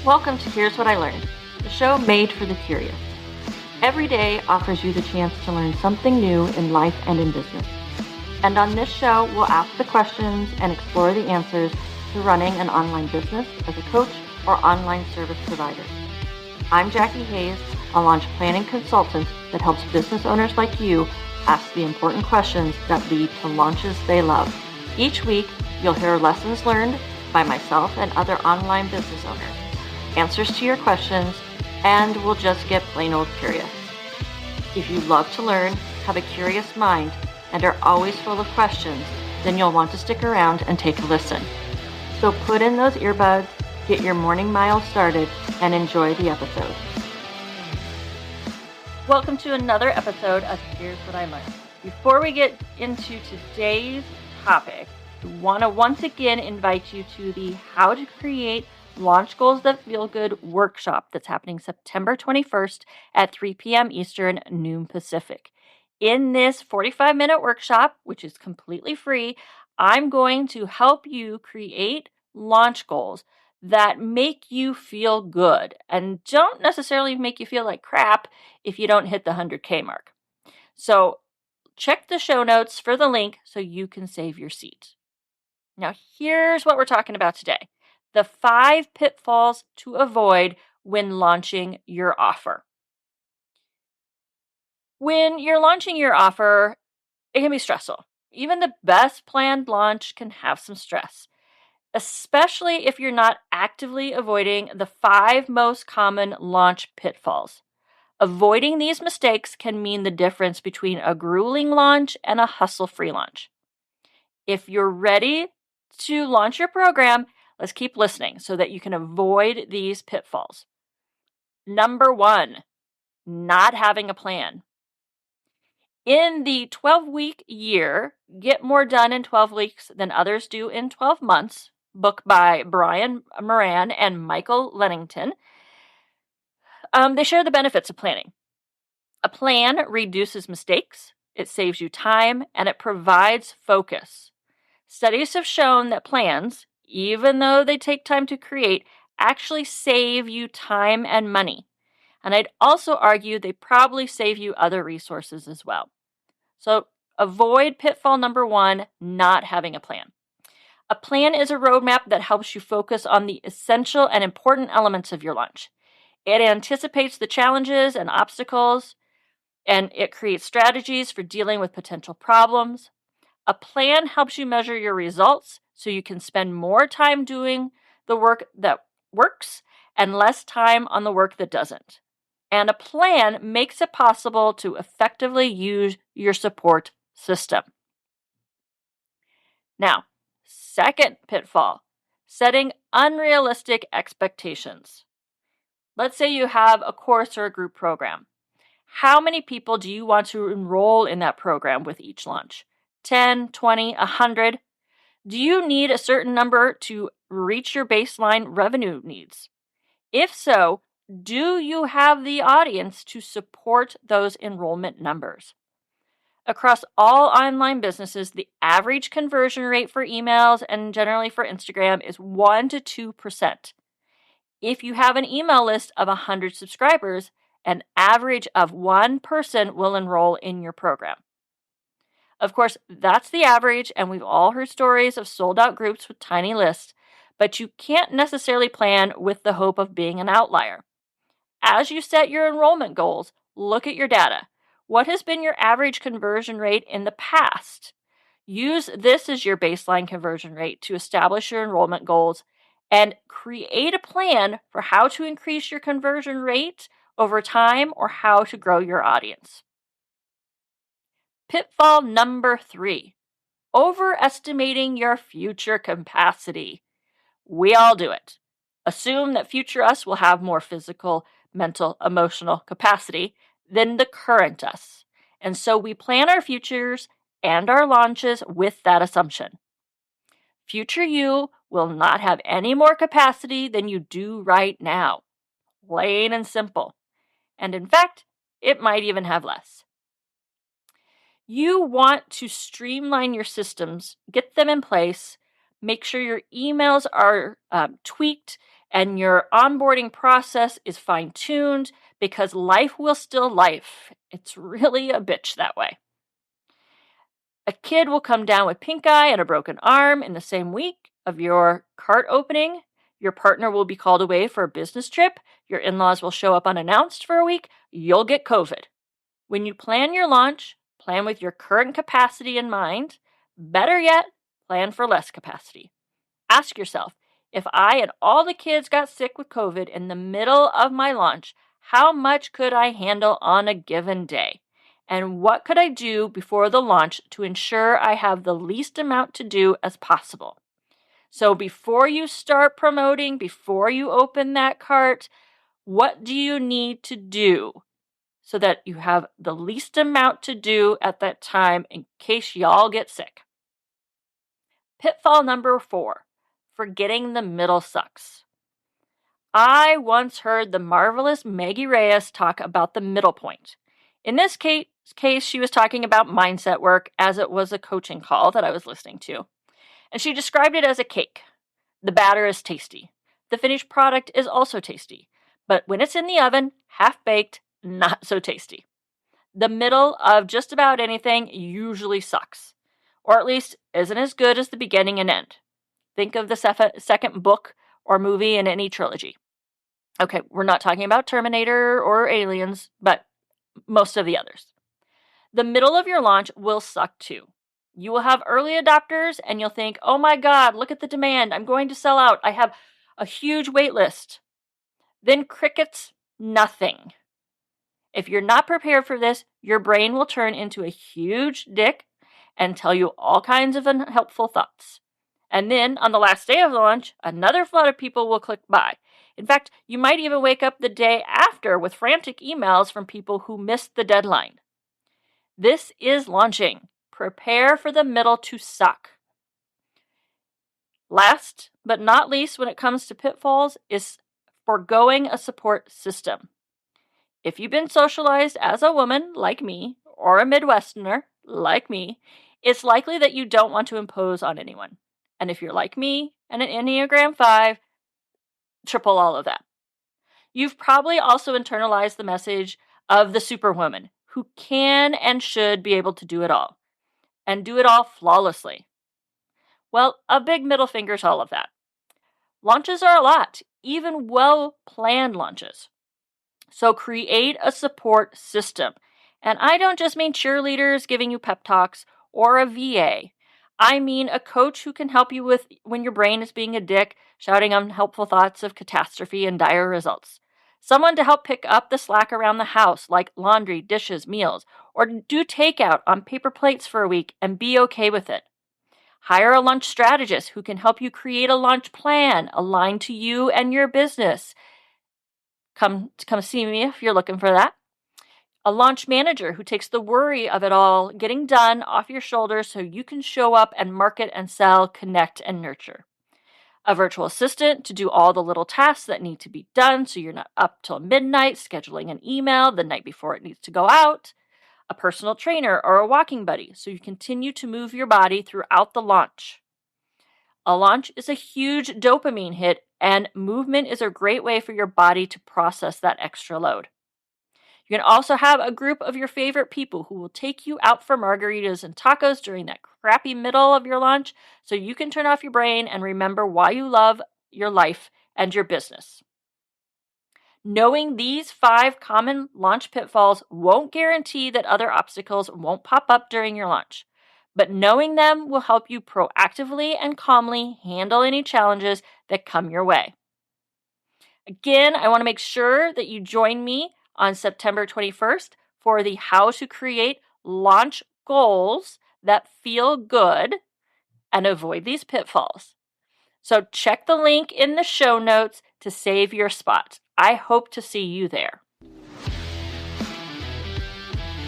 Welcome to Here's What I Learned, the show made for the curious. Every day offers you the chance to learn something new in life and in business. And on this show, we'll ask the questions and explore the answers to running an online business as a coach or online service provider. I'm Jackie Hayes, a launch planning consultant that helps business owners like you ask the important questions that lead to launches they love. Each week, you'll hear lessons learned by myself and other online business owners, answers to your questions, and we'll just get plain old curious. If you love to learn, have a curious mind, and are always full of questions, then you'll want to stick around and take a listen. So put in those earbuds, get your morning mile started, and enjoy the episode. Welcome to another episode of Here's What I Learned. Before we get into today's topic, I want to once again invite you to the How to Create Launch Goals That Feel Good workshop that's happening September 21st at 3 p.m. Eastern, noon Pacific. In this 45-minute workshop, which is completely free, I'm going to help you create launch goals that make you feel good and don't necessarily make you feel like crap if you don't hit the 100K mark. So check the show notes for the link so you can save your seat. Now, here's what we're talking about today: the 5 pitfalls to avoid when launching your offer. When you're launching your offer, it can be stressful. Even the best planned launch can have some stress, especially if you're not actively avoiding the 5 most common launch pitfalls. Avoiding these mistakes can mean the difference between a grueling launch and a hustle-free launch. If you're ready to launch your program, let's keep listening so that you can avoid these pitfalls. Number 1, not having a plan. In the 12-week year, Get More Done in 12 Weeks Than Others Do in 12 Months, book by Brian Moran and Michael Lennington, they share the benefits of planning. A plan reduces mistakes, it saves you time, and it provides focus. Studies have shown that plans, even though they take time to create, actually save you time and money. And I'd also argue they probably save you other resources as well. So avoid pitfall number 1, not having a plan. A plan is a roadmap that helps you focus on the essential and important elements of your launch. It anticipates the challenges and obstacles, and it creates strategies for dealing with potential problems. A plan helps you measure your results so you can spend more time doing the work that works and less time on the work that doesn't. And a plan makes it possible to effectively use your support system. Now, second pitfall, setting unrealistic expectations. Let's say you have a course or a group program. How many people do you want to enroll in that program with each launch? 10, 20, 100? Do you need a certain number to reach your baseline revenue needs? If so, do you have the audience to support those enrollment numbers? Across all online businesses, the average conversion rate for emails and generally for Instagram is 1 to 2%. If you have an email list of 100 subscribers, an average of 1 person will enroll in your program. Of course, that's the average, and we've all heard stories of sold-out groups with tiny lists, but you can't necessarily plan with the hope of being an outlier. As you set your enrollment goals, look at your data. What has been your average conversion rate in the past? Use this as your baseline conversion rate to establish your enrollment goals and create a plan for how to increase your conversion rate over time or how to grow your audience. Pitfall number 3, overestimating your future capacity. We all do it. Assume that future us will have more physical, mental, emotional capacity than the current us. And so we plan our futures and our launches with that assumption. Future you will not have any more capacity than you do right now. Plain and simple. And in fact, it might even have less. You want to streamline your systems, get them in place, make sure your emails are tweaked and your onboarding process is fine-tuned because life will still life. It's really a bitch that way. A kid will come down with pink eye and a broken arm in the same week of your cart opening. Your partner will be called away for a business trip. Your in-laws will show up unannounced for a week. You'll get COVID. When you plan your launch, plan with your current capacity in mind. Better yet, plan for less capacity. Ask yourself, if I and all the kids got sick with COVID in the middle of my launch, how much could I handle on a given day? And what could I do before the launch to ensure I have the least amount to do as possible? So before you start promoting, before you open that cart, what do you need to do so that you have the least amount to do at that time in case y'all get sick? Pitfall number 4, forgetting the middle sucks. I once heard the marvelous Maggie Reyes talk about the middle point. In this case, she was talking about mindset work as it was a coaching call that I was listening to. And she described it as a cake. The batter is tasty. The finished product is also tasty. But when it's in the oven, half-baked, not so tasty. The middle of just about anything usually sucks. Or at least isn't as good as the beginning and end. Think of the second book or movie in any trilogy. Okay, we're not talking about Terminator or Aliens, but most of the others. The middle of your launch will suck too. You will have early adopters and you'll think, oh my God, look at the demand. I'm going to sell out. I have a huge wait list. Then crickets, nothing. If you're not prepared for this, your brain will turn into a huge dick and tell you all kinds of unhelpful thoughts. And then on the last day of the launch, another flood of people will click by. In fact, you might even wake up the day after with frantic emails from people who missed the deadline. This is launching. Prepare for the middle to suck. Last but not least, when it comes to pitfalls, is foregoing a support system. If you've been socialized as a woman like me, or a Midwesterner like me, it's likely that you don't want to impose on anyone. And if you're like me and an Enneagram 5, triple all of that. You've probably also internalized the message of the superwoman who can and should be able to do it all. And do it all flawlessly. Well, a big middle finger to all of that. Launches are a lot, even well-planned launches. So create a support system. And I don't just mean cheerleaders giving you pep talks or a VA. I mean a coach who can help you with when your brain is being a dick, shouting unhelpful thoughts of catastrophe and dire results. Someone to help pick up the slack around the house, like laundry, dishes, meals, or do takeout on paper plates for a week and be okay with it. Hire a launch strategist who can help you create a launch plan aligned to you and your business. Come see me if you're looking for that. A launch manager who takes the worry of it all getting done off your shoulders so you can show up and market and sell, connect and nurture. A virtual assistant to do all the little tasks that need to be done so you're not up till midnight scheduling an email the night before it needs to go out. A personal trainer or a walking buddy so you continue to move your body throughout the launch. A launch is a huge dopamine hit, and movement is a great way for your body to process that extra load. You can also have a group of your favorite people who will take you out for margaritas and tacos during that crappy middle of your launch so you can turn off your brain and remember why you love your life and your business. Knowing these 5 common launch pitfalls won't guarantee that other obstacles won't pop up during your launch, but knowing them will help you proactively and calmly handle any challenges that come your way. Again, I want to make sure that you join me on September 21st for the How to Create Launch Goals That Feel Good and Avoid These Pitfalls. So check the link in the show notes to save your spot. I hope to see you there.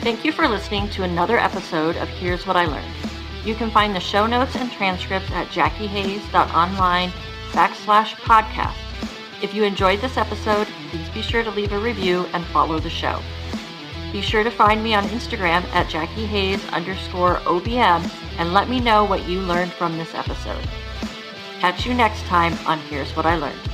Thank you for listening to another episode of Here's What I Learned. You can find the show notes and transcripts at jackiehayes.online/podcast. If you enjoyed this episode, please be sure to leave a review and follow the show. Be sure to find me on Instagram at JackieHayes_OBM and let me know what you learned from this episode. Catch you next time on Here's What I Learned.